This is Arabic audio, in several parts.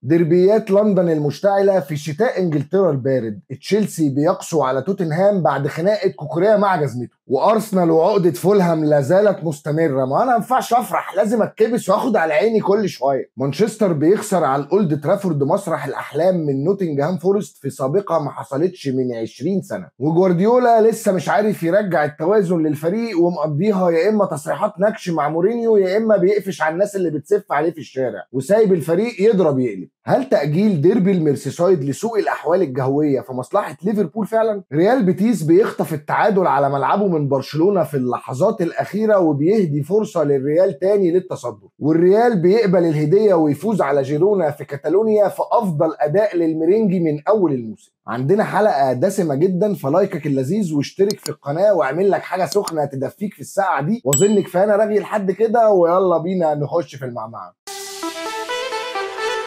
ديربيات لندن المشتعلة في شتاء انجلترا البارد. تشيلسي بيقسو على توتنهام بعد خناقة كوكوريا مع جزمته، وارسنال وعقدة فولهام لا زالت مستمرة. ما انا ما ينفعش افرح، لازم اتكبس واخد على عيني كل شوية. مانشستر بيخسر على الاولد ترافورد مسرح الاحلام من نوتنجهام فورست في سابقة ما حصلتش من 20 سنة. وجوارديولا لسه مش عارف يرجع التوازن للفريق، ومقضيها يا اما تصريحات نكش مع مورينيو يا اما بيقفش على الناس اللي بتسف عليه في الشارع، وسايب الفريق يضرب يقلب. هل تأجيل ديربي الميرسيسايد لسوء الأحوال الجوية في مصلحة ليفربول فعلا؟ ريال بيتيس بيخطف التعادل على ملعبه من برشلونة في اللحظات الأخيرة وبيهدي فرصة للريال تاني للتصدر، والريال بيقبل الهدية ويفوز على جيرونا في كاتالونيا في أفضل أداء للميرينجي من أول الموسم. عندنا حلقة دسمة جدا، فلايكك اللذيذ واشترك في القناة واعمل لك حاجة سخنة تدفيك في الساعة دي، واظن كفاية رغي لحد كده ويلا بينا نخش في المعمعة.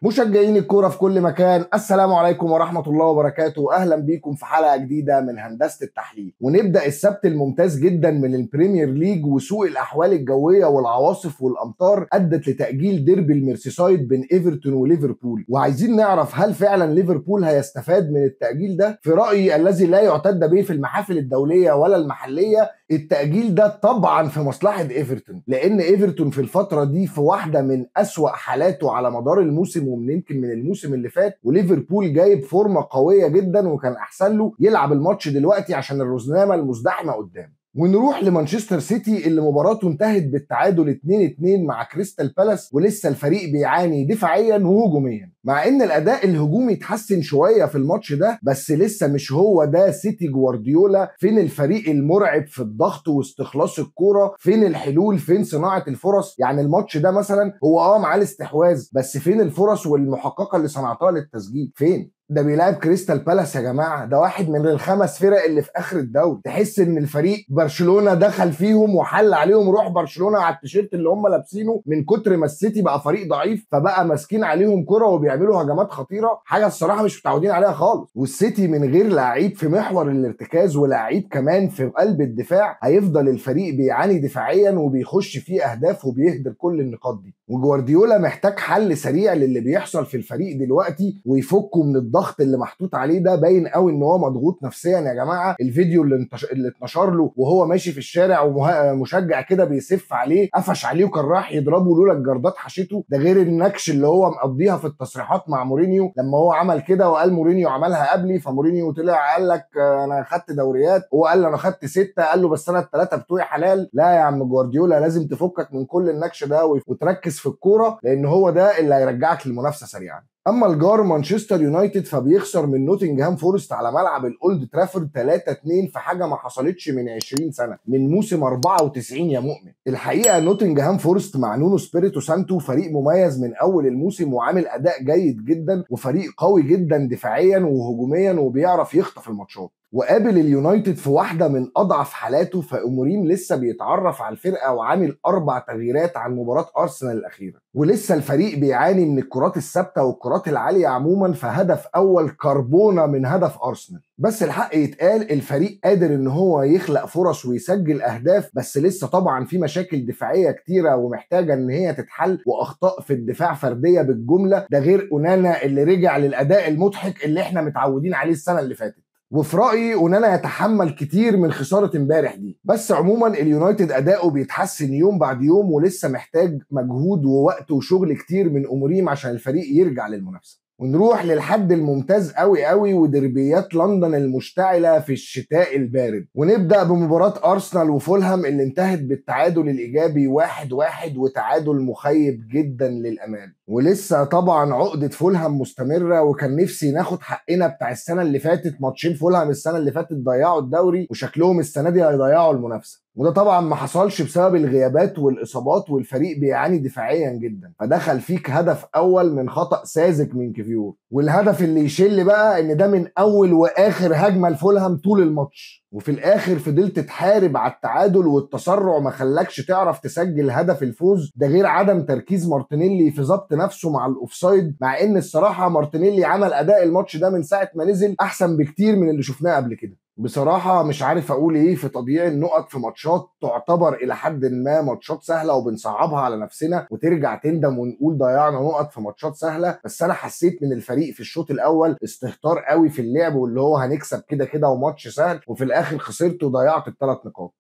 مشجعين الكوره في كل مكان، السلام عليكم ورحمه الله وبركاته. اهلا بيكم في حلقه جديده من هندسه التحليل، ونبدا السبت الممتاز جدا من البريمير ليج. وسوء الاحوال الجويه والعواصف والامطار ادت لتاجيل ديربي الميرسيسايد بين ايفرتون وليفربول، وعايزين نعرف هل فعلا ليفربول هيستفاد من التاجيل ده. في رايي الذي لا يعتد به في المحافل الدوليه ولا المحليه، التاجيل ده طبعا في مصلحه ايفرتون، لان ايفرتون في الفتره دي في واحده من اسوأ حالاته على مدار الموسم ومن يمكن من الموسم اللي فات. وليفربول جايب فورمه قويه جدا، وكان احسن له يلعب الماتش دلوقتي عشان الرزنامه المزدحمه قدام. ونروح لمانشستر سيتي اللي مباراته انتهت بالتعادل 2-2 مع كريستال بالاس، ولسه الفريق بيعاني دفاعيا وهجوميا، مع ان الاداء الهجومي اتحسن شويه في الماتش ده، بس لسه مش هو ده سيتي جوارديولا. فين الفريق المرعب في الضغط واستخلاص الكوره؟ فين الحلول؟ فين صناعه الفرص؟ يعني الماتش ده مثلا هو معاه الاستحواذ، بس فين الفرص والمحققه اللي صنعتها للتسجيل؟ فين؟ ده بيلعب كريستال بالاس يا جماعه، ده واحد من الخمس فرق اللي في اخر الدوري. تحس ان الفريق برشلونه دخل فيهم وحل عليهم روح برشلونه على التيشيرت اللي هم لابسينه، من كتر ما السيتي بقى فريق ضعيف فبقى ماسكين عليهم كره وبيعملوا هجمات خطيره، حاجه الصراحه مش متعودين عليها خالص. والسيتي من غير لعيب في محور الارتكاز ولعيب كمان في قلب الدفاع، هيفضل الفريق بيعاني دفاعيا وبيخش فيه اهداف وبيهدر كل النقاط دي. وجوارديولا محتاج حل سريع للي بيحصل في الفريق دلوقتي ويفكوا من الضغط اللي محطوط عليه ده. باين قوي ان هو مضغوط نفسيا يا جماعه. الفيديو اللي اتنشر له وهو ماشي في الشارع ومشجع كده بيسف عليه، قفش عليه وكان راح يضربه لولا الجردات حشته. ده غير النكش اللي هو مقضيها في التصريحات مع مورينيو، لما هو عمل كده وقال مورينيو عملها قبلي، فمورينيو طلع قال لك انا خدت دوريات، هو قال انا خدت 6، قال له بس انا ال3 بتوعي حلال. لا يا عم جوارديولا، لازم تفكك من كل النكش ده وتركز في الكوره، لان هو ده اللي هيرجعك للمنافسه سريعا. اما الجار مانشستر يونايتد فبيخسر من نوتنجهام فورست على ملعب الاولد ترافورد 3-2 في حاجه ما حصلتش من 20 سنه، من موسم 94 يا مؤمن. الحقيقه نوتنجهام فورست مع نونو سبيريتو سانتو فريق مميز من اول الموسم وعامل اداء جيد جدا، وفريق قوي جدا دفاعيا وهجوميا وبيعرف يخطف الماتشات. وقابل اليونايتد في واحدة من أضعف حالاته، فأموريم لسه بيتعرف على الفرقة وعامل 4 تغييرات عن مباراة أرسنال الأخيرة. ولسه الفريق بيعاني من الكرات الثابتة والكرات العالية عموما، فهدف أول كربونة من هدف أرسنال. بس الحق يتقال، الفريق قادر إن هو يخلق فرص ويسجل أهداف، بس لسه طبعا في مشاكل دفاعية كتيرة ومحتاجة إن هي تتحل، وأخطاء في الدفاع فردية بالجملة. ده غير أونانا اللي رجع للأداء المضحك اللي احنا متعودين عليه السنة اللي فاتت. وفي رأيي أونانا يتحمل كتير من خسارة امبارح دي. بس عموما اليونايتد أداؤه بيتحسن يوم بعد يوم، ولسه محتاج مجهود ووقت وشغل كتير من أموريم عشان الفريق يرجع للمنافسة. ونروح للحد الممتاز قوي قوي ودربيات لندن المشتعلة في الشتاء البارد. ونبدأ بمباراة أرسنال وفولهام اللي انتهت بالتعادل الإيجابي 1-1، وتعادل مخيب جدا للأمال. ولسه طبعا عقدة فولهام مستمرة، وكان نفسي ناخد حقنا بتاع السنة اللي فاتت. ماتشين فولهام السنة اللي فاتت ضيعوا الدوري، وشكلهم السنة دي هيضيعوا المنافسة، وده طبعا ما حصلش بسبب الغيابات والاصابات، والفريق بيعاني دفاعيا جدا. فدخل فيك هدف اول من خطأ ساذج من كيفيور، والهدف اللي يشل بقى ان ده من اول واخر هجمه لفولهام طول الماتش، وفي الاخر فضلت تحارب على التعادل، والتسرع ما خلاكش تعرف تسجل هدف الفوز. ده غير عدم تركيز مارتينيلي في ضبط نفسه مع الاوفسايد، مع ان الصراحه مارتينيلي عمل اداء الماتش ده من ساعه ما نزل احسن بكتير من اللي شفناه قبل كده. بصراحة مش عارف أقول إيه في تضييع النقط في ماتشات تعتبر إلى حد ما ماتشات سهلة وبنصعبها على نفسنا وترجع تندم ونقول ضيعنا نقط في ماتشات سهلة. بس أنا حسيت من الفريق في الشوط الأول استهتار قوي في اللعب، واللي هو هنكسب كده كده وماتش سهل، وفي الآخر خسرت وضيعت الثلاث نقاط.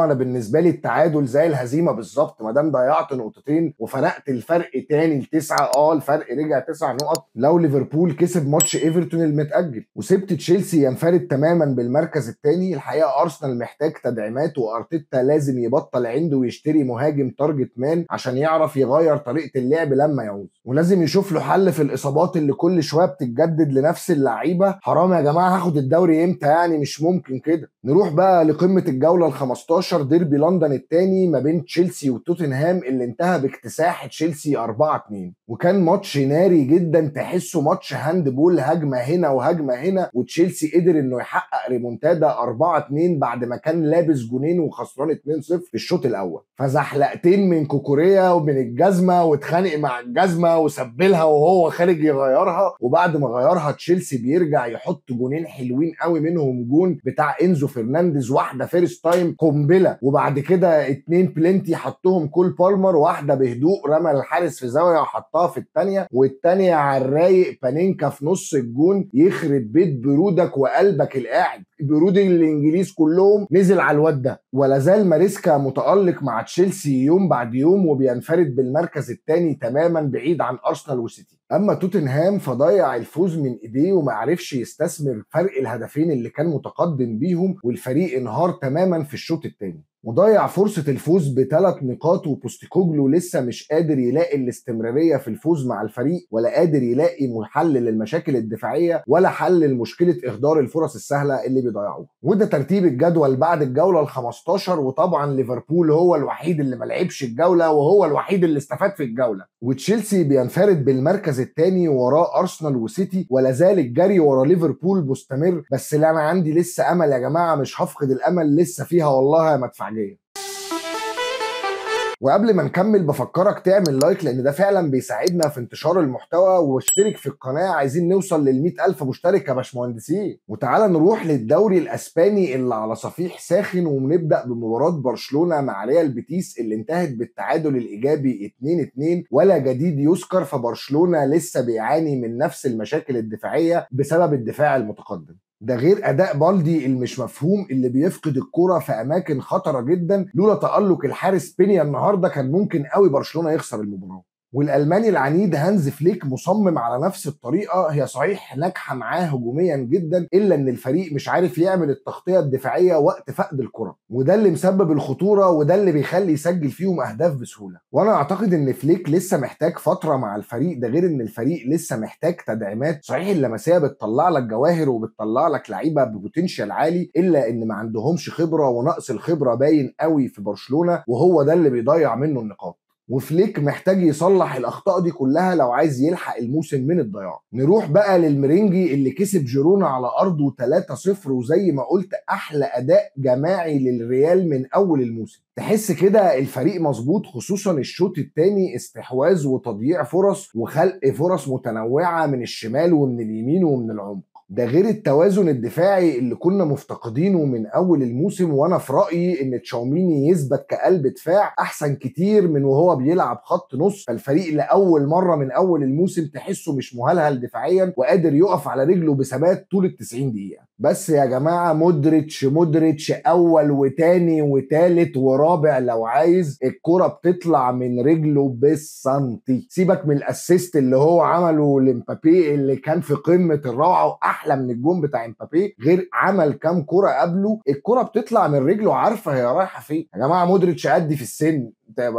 أنا بالنسبة لي التعادل زي الهزيمة بالظبط، ما دام ضيعت نقطتين وفرقت الفرق تاني لتسعة، الفرق رجع 9 نقط لو ليفربول كسب ماتش ايفرتون المتأجل، وسبت تشيلسي ينفرد تماما بالمركز الثاني. الحقيقه ارسنال محتاج تدعيمات، وارتيتا لازم يبطل عنده ويشتري مهاجم تارجت مان عشان يعرف يغير طريقه اللعب لما يعوز، ولازم يشوف له حل في الاصابات اللي كل شويه بتتجدد لنفس اللعيبه. حرام يا جماعه، هاخد الدوري امتى يعني؟ مش ممكن كده. نروح بقى لقمه الجوله ال 15، ديربي لندن الثاني ما بين تشيلسي وتوتنهام اللي انتهى باكتساح تشيلسي 4-2، وكان ماتش ناري جدا، تحسه ماتش هاند بول، هجمه هنا وهجمه هنا، وتشيلسي قدر انه يحقق ريمونتادا 4-2 بعد ما كان لابس جونين وخسران 2-0 في الشوط الاول. فزحلقتين من كوكوريا ومن الجزمه، واتخانق مع الجزمه وسبلها وهو خارج يغيرها، وبعد ما غيرها تشيلسي بيرجع يحط جونين حلوين قوي، منهم جون بتاع انزو فرنانديز، واحده فيرست تايم قنبله، وبعد كده 2 بلنتي حطهم كول بالمر، واحده بهدوء رمى الحارس في زاويه وحطها في الثانيه، والثانيه على الرايق بانينكا في نص الجون. يخرب بيت برودك وقلبك القاعد، برود الانجليز كلهم نزل على الواد ده. ولا زال ماريسكا متالق مع تشيلسي يوم بعد يوم، وبينفرد بالمركز الثاني تماما بعيد عن ارسنال وسيتي. اما توتنهام فضيع الفوز من ايديه وما عرفش يستثمر فرق الهدفين اللي كان متقدم بيهم، والفريق انهار تماما في الشوط الثاني وضيع فرصة الفوز ب3 نقاط. وبوستيكوجلو لسه مش قادر يلاقي الاستمرارية في الفوز مع الفريق، ولا قادر يلاقي حل للمشاكل الدفاعية ولا حل لمشكلة إهدار الفرص السهلة اللي بيضيعوها. وده ترتيب الجدول بعد الجولة ال15، وطبعا ليفربول هو الوحيد اللي ملعبش الجولة وهو الوحيد اللي استفاد في الجولة، وتشيلسي بينفرد بالمركز الثاني وراه أرسنال وسيتي، ولا زال الجري ورا ليفربول مستمر. بس اللي أنا عندي لسه أمل يا جماعة، مش هفقد الأمل، لسه فيها والله مدفع. وقبل ما نكمل بفكرك تعمل لايك، لان ده فعلا بيساعدنا في انتشار المحتوى، واشترك في القناه، عايزين نوصل لل100,000 مشترك يا باشمهندسين. وتعالى نروح للدوري الاسباني اللي على صفيح ساخن، ونبدا بمباراه برشلونه مع ريال بيتيس اللي انتهت بالتعادل الايجابي 2-2، ولا جديد يذكر. فبرشلونه لسه بيعاني من نفس المشاكل الدفاعيه بسبب الدفاع المتقدم، ده غير اداء بالدي المش مفهوم اللي بيفقد الكرة في اماكن خطره جدا. لولا تالق الحارس بينيا النهارده كان ممكن قوي برشلونه يخسر المباراه. والالماني العنيد هانز فليك مصمم على نفس الطريقه، هي صحيح ناجحه معاه هجوميا جدا، الا ان الفريق مش عارف يعمل التغطيه الدفاعيه وقت فقد الكره، وده اللي مسبب الخطوره، وده اللي بيخلي يسجل فيهم اهداف بسهوله. وانا اعتقد ان فليك لسه محتاج فتره مع الفريق، ده غير ان الفريق لسه محتاج تدعيمات. صحيح اللمسيه بتطلع لك جواهر وبتطلع لك لعيبه ببوتنشال عالي، الا ان ما عندهمش خبره، ونقص الخبره باين قوي في برشلونه، وهو ده اللي بيضيع منه النقاط. وفليك محتاج يصلح الاخطاء دي كلها لو عايز يلحق الموسم من الضياع. نروح بقى للمرينجي اللي كسب جيرونا على ارضه 3-0، وزي ما قلت احلى اداء جماعي للريال من اول الموسم. تحس كده الفريق مظبوط، خصوصا الشوط الثاني، استحواذ وتضييع فرص وخلق فرص متنوعه من الشمال ومن اليمين ومن العمق، ده غير التوازن الدفاعي اللي كنا مفتقدينه من اول الموسم. وانا في رايي ان تشاوميني يثبت كقلب دفاع احسن كتير من وهو بيلعب خط نص. فالفريق لاول مره من اول الموسم تحسه مش مهلهل دفاعيا، وقادر يقف على رجله بثبات طول ال90 دقيقه. بس يا جماعه مودريتش اول وتاني وتالت ورابع، لو عايز الكرة بتطلع من رجله بالسنتي. سيبك من الاسيست اللي هو عمله لمبابي اللي كان في قمه الروعه واحلى من الجون بتاع مبابي، غير عمل كام كرة قبله الكرة بتطلع من رجله عارفه هي رايحه فين. يا جماعه مودريتش قدي في السن،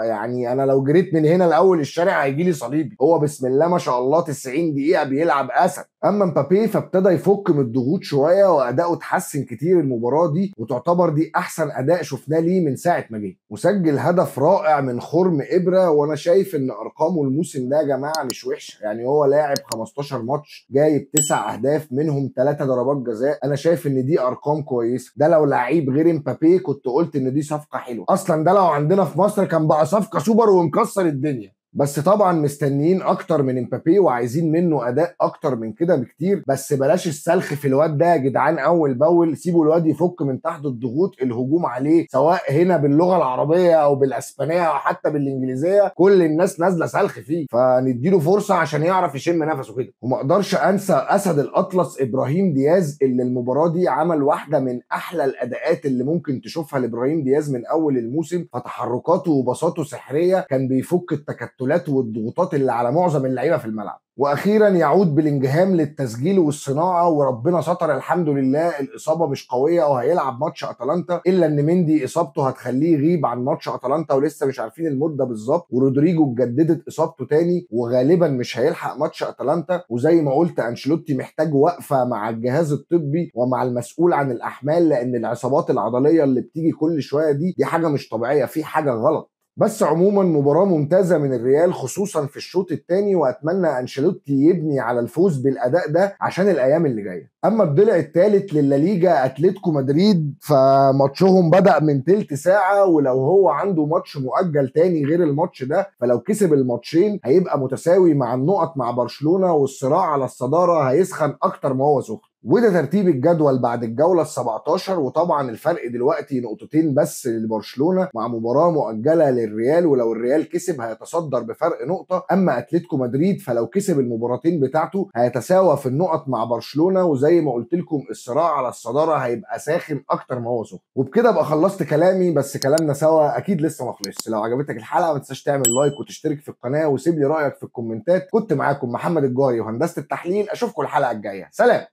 يعني انا لو جريت من هنا لاول الشارع هيجي لي صليبي. هو بسم الله ما شاء الله 90 دقيقه بيلعب اسد. اما مبابي فابتدى يفك من الضغوط شويه، واداؤه اتحسن كتير المباراه دي، وتعتبر دي احسن اداء شفناه ليه من ساعه ما جه، وسجل هدف رائع من خرم ابره. وانا شايف ان ارقامه الموسم ده يا جماعه مش وحشه، يعني هو لاعب 15 ماتش جايب 9 اهداف منهم 3 ضربات جزاء. انا شايف ان دي ارقام كويسه. ده لو لعيب غير مبابي كنت قلت ان دي صفقه حلوه، اصلا ده لو عندنا في مصر كان بقى صفقه سوبر ومكسر الدنيا. بس طبعا مستنيين اكتر من امبابي وعايزين منه اداء اكتر من كده بكتير. بس بلاش السلخ في الواد ده يا جدعان، اول باول سيبوا الواد يفك من تحت الضغوط. الهجوم عليه سواء هنا باللغه العربيه او بالاسبانيه او حتى بالانجليزيه، كل الناس نازله سلخ فيه، فنديله فرصه عشان يعرف يشم نفسه كده. وما اقدرش انسى اسد الاطلس ابراهيم دياز، اللي المباراه دي عمل واحده من احلى الاداءات اللي ممكن تشوفها لابراهيم دياز من اول الموسم. فتحركاته وبساطه سحريه، كان بيفك التكتلات والضغوطات اللي على معظم اللعيبه في الملعب. واخيرا يعود بلينجهام للتسجيل والصناعه، وربنا ستر الحمد لله. الاصابه مش قويه وهيلعب ماتش اتلانتا، الا ان مندي اصابته هتخليه يغيب عن ماتش اتلانتا ولسه مش عارفين المده بالظبط. ورودريجو اتجددت اصابته تاني وغالبا مش هيلحق ماتش اتلانتا. وزي ما قلت انشيلوتي محتاج وقفه مع الجهاز الطبي ومع المسؤول عن الاحمال، لان العصابات العضليه اللي بتيجي كل شويه دي حاجه مش طبيعيه، في حاجه غلط. بس عموما مباراة ممتازة من الريال خصوصا في الشوط الثاني، واتمنى انشيلوتي يبني على الفوز بالاداء ده عشان الايام اللي جايه. اما الضلع الثالث للليجا اتلتيكو مدريد، فماتشهم بدأ من تلت ساعة، ولو هو عنده ماتش مؤجل تاني غير الماتش ده، فلو كسب الماتشين هيبقى متساوي مع النقط مع برشلونة، والصراع على الصدارة هيسخن اكتر ما هو سخن. وده ترتيب الجدول بعد الجولة ال17. وطبعا الفرق دلوقتي نقطتين بس لبرشلونة مع مباراة مؤجلة للريال، ولو الريال كسب هيتصدر بفرق نقطة. اما اتلتيكو مدريد فلو كسب المباراتين بتاعته هيتساوى في النقط مع برشلونة. وزي ما قلت لكم الصراع على الصدارة هيبقى ساخن اكتر ما هو سخن. وبكده ابقى خلصت كلامي، بس كلامنا سوا اكيد لسه ما خلصش. لو عجبتك الحلقة ما تنساش تعمل لايك وتشترك في القناة وسيب لي رأيك في الكومنتات. كنت معاكم محمد الجاري وهندسة التحليل، اشوفكم الحلقة الجاية، سلام.